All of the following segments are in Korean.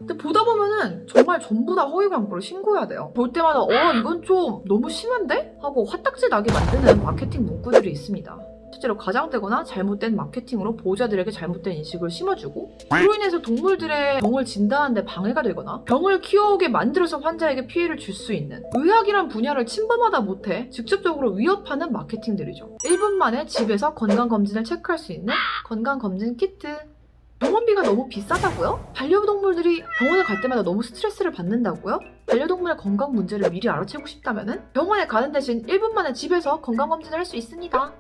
근데 보다 보면은 정말 전부 다 허위 광고를 신고해야 돼요. 볼 때마다 이건 좀 너무 심한데? 하고 화딱지 나게 만드는 마케팅 문구들이 있습니다. 실제로 과장되거나 잘못된 마케팅으로 보호자들에게 잘못된 인식을 심어주고 그로 인해서 동물들의 병을 진단하는 데 방해가 되거나 병을 키워오게 만들어서 환자에게 피해를 줄 수 있는 의학이란 분야를 침범하다 못해 직접적으로 위협하는 마케팅들이죠. 1분 만에 집에서 건강검진을 체크할 수 있는 건강검진 키트. 병원비가 너무 비싸다고요? 반려동물들이 병원에 갈 때마다 너무 스트레스를 받는다고요? 반려동물의 건강 문제를 미리 알아채고 싶다면 병원에 가는 대신 1분 만에 집에서 건강검진을 할 수 있습니다.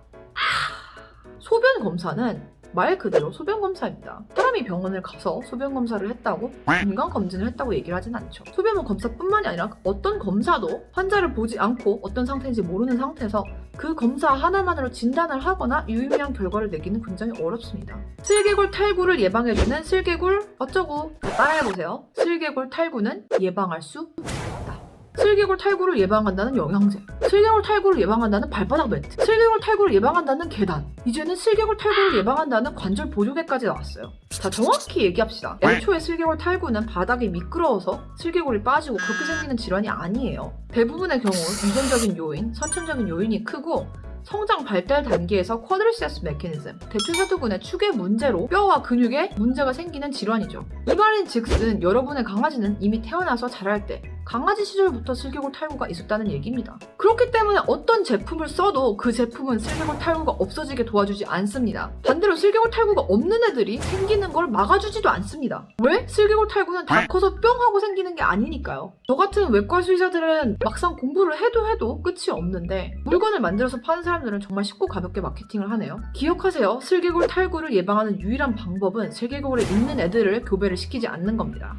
소변 검사는 말 그대로 소변 검사입니다. 사람이 병원을 가서 소변 검사를 했다고 건강 검진을 했다고 얘기를 하진 않죠. 소변 검사뿐만이 아니라 어떤 검사도 환자를 보지 않고 어떤 상태인지 모르는 상태에서 그 검사 하나만으로 진단을 하거나 유의미한 결과를 내기는 굉장히 어렵습니다. 슬개골 탈구를 예방해주는 슬개골 어쩌고 따라해보세요. 슬개골 탈구는 예방할 수 없다. 슬개골 탈구를 예방한다는 영양제, 슬개골 탈구를 예방한다는 발바닥 매트, 슬개골 탈구를 예방한다는 계단, 이제는 슬개골 탈구를 예방한다는 관절 보조개까지 나왔어요. 자, 정확히 얘기합시다. 애초에 슬개골 탈구는 바닥이 미끄러워서 슬개골이 빠지고 그렇게 생기는 질환이 아니에요. 대부분의 경우 유전적인 요인, 선천적인 요인이 크고 성장 발달 단계에서 쿼드리세스 메커니즘, 대추사두근의 축의 문제로 뼈와 근육에 문제가 생기는 질환이죠. 이 말인 즉슨 여러분의 강아지는 이미 태어나서 자랄 때 강아지 시절부터 슬개골 탈구가 있었다는 얘기입니다. 그렇기 때문에 어떤 제품을 써도 그 제품은 슬개골 탈구가 없어지게 도와주지 않습니다. 반대로 슬개골 탈구가 없는 애들이 생기는 걸 막아주지도 않습니다. 왜? 슬개골 탈구는 다 커서 뿅 하고 생기는 게 아니니까요. 저 같은 외과 수의사들은 막상 공부를 해도 끝이 없는데 물건을 만들어서 파는 사람들은 정말 쉽고 가볍게 마케팅을 하네요. 기억하세요. 슬개골 탈구를 예방하는 유일한 방법은 슬개골에 있는 애들을 교배를 시키지 않는 겁니다.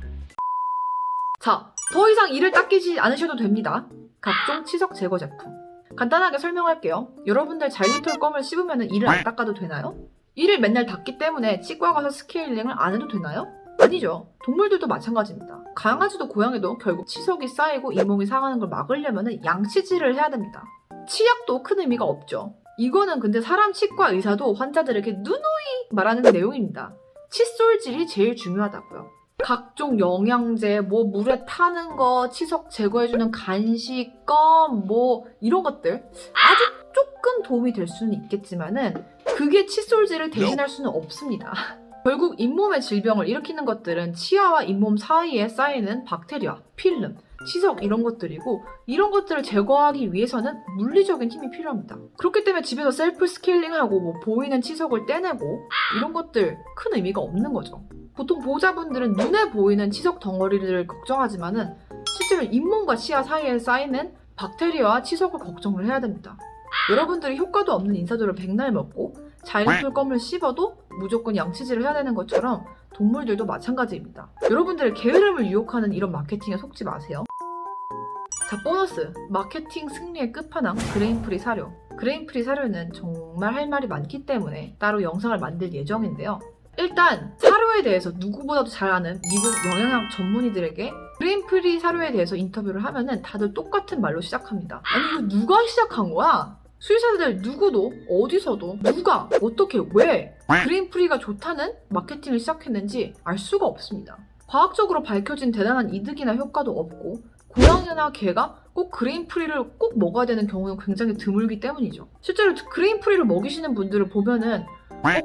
자, 더 이상 이를 닦이지 않으셔도 됩니다. 각종 치석 제거 제품. 간단하게 설명할게요. 여러분들 자일리톨 껌을 씹으면 이를 안 닦아도 되나요? 이를 맨날 닦기 때문에 치과 가서 스케일링을 안 해도 되나요? 아니죠. 동물들도 마찬가지입니다. 강아지도 고양이도 결국 치석이 쌓이고 잇몸이 상하는 걸 막으려면 양치질을 해야 됩니다. 치약도 큰 의미가 없죠. 이거는 근데 사람 치과 의사도 환자들에게 누누이 말하는 내용입니다. 칫솔질이 제일 중요하다고요. 각종 영양제, 물에 타는 거, 치석 제거해주는 간식, 껌, 이런 것들 아주 조금 도움이 될 수는 있겠지만은 그게 칫솔질을 대신할 수는 없습니다. 결국 잇몸의 질병을 일으키는 것들은 치아와 잇몸 사이에 쌓이는 박테리아, 필름, 치석 이런 것들이고 이런 것들을 제거하기 위해서는 물리적인 힘이 필요합니다. 그렇기 때문에 집에서 셀프 스케일링하고 보이는 치석을 떼내고 이런 것들 큰 의미가 없는 거죠. 보통 보호자분들은 눈에 보이는 치석 덩어리를 걱정하지만은 실제로 잇몸과 치아 사이에 쌓이는 박테리아와 치석을 걱정을 해야 됩니다. 여러분들이 효과도 없는 인사도를 백날 먹고 자일리톨 껌을 씹어도 무조건 양치질을 해야 되는 것처럼 동물들도 마찬가지입니다. 여러분들의 게으름을 유혹하는 이런 마케팅에 속지 마세요. 자, 보너스! 마케팅 승리의 끝판왕 그레인프리 사료. 그레인프리 사료는 정말 할 말이 많기 때문에 따로 영상을 만들 예정인데요. 일단 사료에 대해서 누구보다도 잘 아는 미국 영양학 전문의들에게 그레인프리 사료에 대해서 인터뷰를 하면은 다들 똑같은 말로 시작합니다. 아니 이거 누가 시작한 거야? 수의사들 누구도 어디서도 누가 어떻게 왜 그레인프리가 좋다는 마케팅을 시작했는지 알 수가 없습니다. 과학적으로 밝혀진 대단한 이득이나 효과도 없고 고양이나 개가 꼭 그레인프리를 꼭 먹어야 되는 경우는 굉장히 드물기 때문이죠. 실제로 그레인프리를 먹이시는 분들을 보면은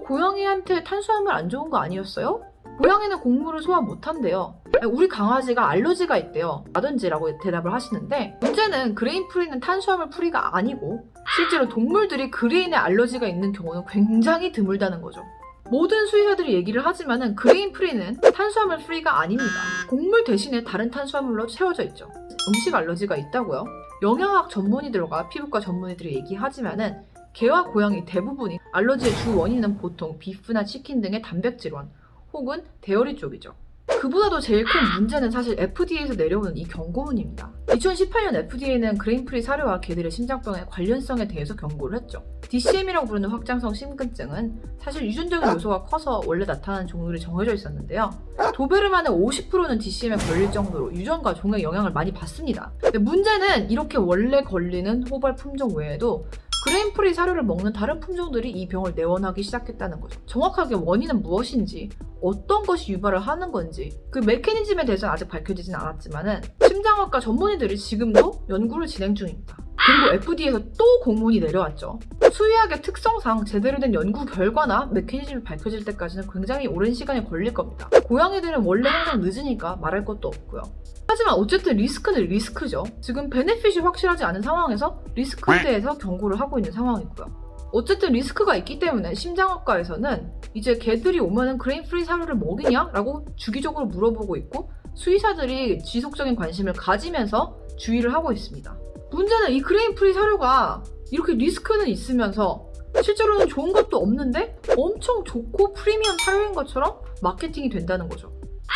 고양이한테 탄수화물 안 좋은 거 아니었어요? 고양이는 곡물을 소화 못한대요. 우리 강아지가 알러지가 있대요. 라든지라고 대답을 하시는데 문제는 그레인프리는 탄수화물 프리가 아니고 실제로 동물들이 그레인에 알러지가 있는 경우는 굉장히 드물다는 거죠. 모든 수의사들이 얘기를 하지만은 그레인프리는 탄수화물 프리가 아닙니다. 곡물 대신에 다른 탄수화물로 채워져 있죠. 음식 알러지가 있다고요? 영양학 전문의들과 피부과 전문의들이 얘기하지만은 개와 고양이 대부분이 알러지의 주 원인은 보통 비프나 치킨 등의 단백질원 혹은 데어리 쪽이죠. 그보다도 제일 큰 문제는 사실 FDA에서 내려오는 이 경고문입니다. 2018년 FDA는 그레인프리 사료와 개들의 심장병의 관련성에 대해서 경고를 했죠. DCM이라고 부르는 확장성 심근증은 사실 유전적인 요소가 커서 원래 나타나는 종들이 정해져 있었는데요. 도베르만의 50%는 DCM에 걸릴 정도로 유전과 종의 영향을 많이 받습니다. 근데 문제는 이렇게 원래 걸리는 호발 품종 외에도 그레인프리 사료를 먹는 다른 품종들이 이 병을 내원하기 시작했다는 거죠. 정확하게 원인은 무엇인지, 어떤 것이 유발을 하는 건지 그 메커니즘에 대해서는 아직 밝혀지진 않았지만은 심장학과 전문의들이 지금도 연구를 진행 중입니다. 그리고 FDA에서 또 공문이 내려왔죠. 수의학의 특성상 제대로 된 연구 결과나 메커니즘이 밝혀질 때까지는 굉장히 오랜 시간이 걸릴 겁니다. 고양이들은 원래 항상 늦으니까 말할 것도 없고요. 하지만 어쨌든 리스크는 리스크죠. 지금 베네핏이 확실하지 않은 상황에서 리스크에 대해서 경고를 하고 있는 상황이고요. 어쨌든 리스크가 있기 때문에 심장학과에서는 이제 개들이 오면은 그레인프리 사료를 먹이냐? 라고 주기적으로 물어보고 있고 수의사들이 지속적인 관심을 가지면서 주의를 하고 있습니다. 문제는 이 그레인프리 사료가 이렇게 리스크는 있으면서 실제로는 좋은 것도 없는데 엄청 좋고 프리미엄 사료인 것처럼 마케팅이 된다는 거죠.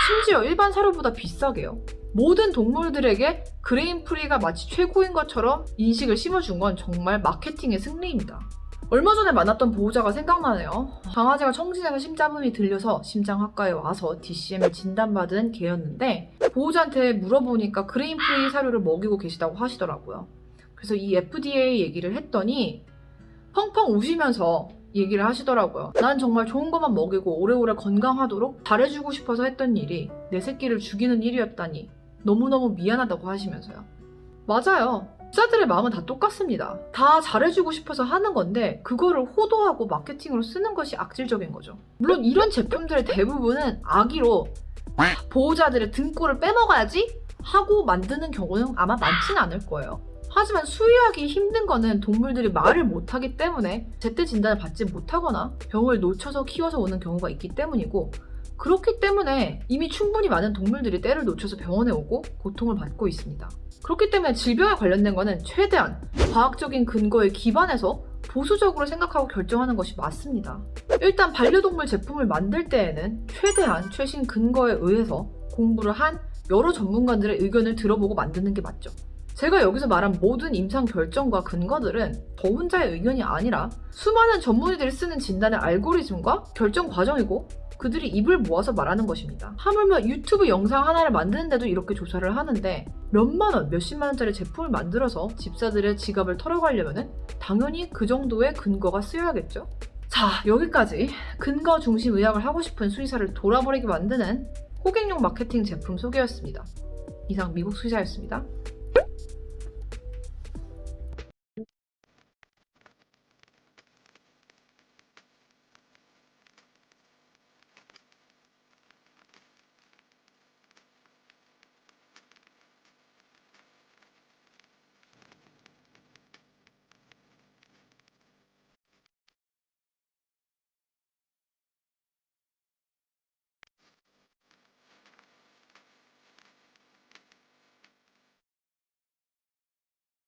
심지어 일반 사료보다 비싸게요. 모든 동물들에게 그레인프리가 마치 최고인 것처럼 인식을 심어준 건 정말 마케팅의 승리입니다. 얼마 전에 만났던 보호자가 생각나네요. 강아지가 청진해서 심잡음이 들려서 심장학과에 와서 DCM을 진단받은 개였는데 보호자한테 물어보니까 그레인프리 사료를 먹이고 계시다고 하시더라고요. 그래서 이 FDA 얘기를 했더니 펑펑 우시면서 얘기를 하시더라고요. 난 정말 좋은 것만 먹이고 오래오래 건강하도록 잘해주고 싶어서 했던 일이 내 새끼를 죽이는 일이었다니 너무너무 미안하다고 하시면서요. 맞아요. 기자들의 마음은 다 똑같습니다. 다 잘해주고 싶어서 하는 건데 그거를 호도하고 마케팅으로 쓰는 것이 악질적인 거죠. 물론 이런 제품들의 대부분은 악의로 보호자들의 등골을 빼먹어야지 하고 만드는 경우는 아마 많지는 않을 거예요. 하지만 수의하기 힘든 거는 동물들이 말을 못하기 때문에 제때 진단을 받지 못하거나 병을 놓쳐서 키워서 오는 경우가 있기 때문이고 그렇기 때문에 이미 충분히 많은 동물들이 때를 놓쳐서 병원에 오고 고통을 받고 있습니다. 그렇기 때문에 질병에 관련된 거는 최대한 과학적인 근거에 기반해서 보수적으로 생각하고 결정하는 것이 맞습니다. 일단 반려동물 제품을 만들 때에는 최대한 최신 근거에 의해서 공부를 한 여러 전문가들의 의견을 들어보고 만드는 게 맞죠. 제가 여기서 말한 모든 임상 결정과 근거들은 저 혼자의 의견이 아니라 수많은 전문의들이 쓰는 진단의 알고리즘과 결정 과정이고 그들이 입을 모아서 말하는 것입니다. 하물며 유튜브 영상 하나를 만드는데도 이렇게 조사를 하는데 몇만 원, 몇십만 원짜리 제품을 만들어서 집사들의 지갑을 털어가려면 당연히 그 정도의 근거가 쓰여야겠죠? 자, 여기까지 근거 중심 의학을 하고 싶은 수의사를 돌아버리게 만드는 호객용 마케팅 제품 소개였습니다. 이상 미국 수의사였습니다.